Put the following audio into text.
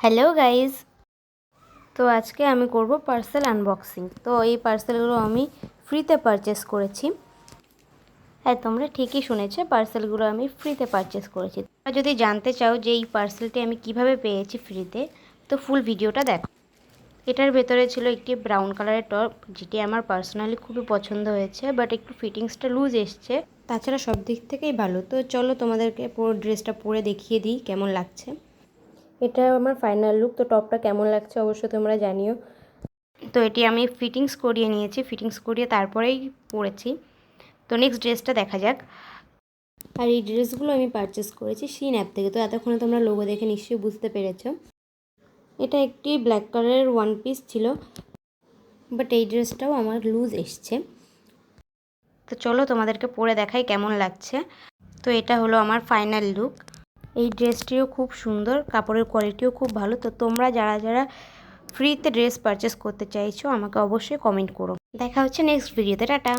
Hello guys, তো আজকে আমি করব পার্সেল আনবক্সিং। তো এই পার্সেলগুলো আমি ফ্রিতে পারচেস করেছি। হ্যাঁ, তোমরা ঠিকই শুনেছো, পার্সেলগুলো আমি ফ্রিতে পারচেস করেছি। তোমরা যদি জানতে চাও যে এই পার্সেলটি আমি কিভাবে পেয়েছি ফ্রিতে, তো ফুল ভিডিওটা দেখো। এটার ভেতরে ছিল একটি ব্রাউন কালারের টপ, যেটি আমার পার্সোনালি খুবই পছন্দ হয়েছে, বাট একটু ফিটিংসটা লুজ এসছে। তাছাড়া সব দিক থেকেই ভালো। তো চলো তোমাদেরকে পুরো ড্রেসটা পরে দেখিয়ে দিই কেমন লাগছে। এটা আমার ফাইনাল লুক। তো টপটা কেমন লাগছে অবশ্যই তোমরা জানিও। তো এটি আমি ফিটিংস করিয়ে নিয়েছি, ফিটিংস করিয়ে তারপরেই পরেছি। তো নেক্সট ড্রেসটা দেখা যাক। আর এই ড্রেসগুলো আমি পারচেস করেছি শিন অ্যাপ থেকে। তো এতক্ষণে তোমরা লোগো দেখে নিশ্চয়ই বুঝতে পেরেছো। এটা একটি ব্ল্যাক কালারের ওয়ান পিস ছিল, বাট এই ড্রেসটাও আমার লুজ এসছে। তো চলো তোমাদেরকে পরে দেখাই কেমন লাগছে। তো এটা হলো আমার ফাইনাল লুক। এই ড্রেসটিও খুব সুন্দর, কাপড়ের কোয়ালিটিও খুব ভালো। তো তোমরা যারা যারা ফ্রিতে ড্রেস পারচেস করতে চাইছো আমাকে অবশ্যই কমেন্ট করো। দেখা হচ্ছে নেক্সট ভিডিওতে। টাটা।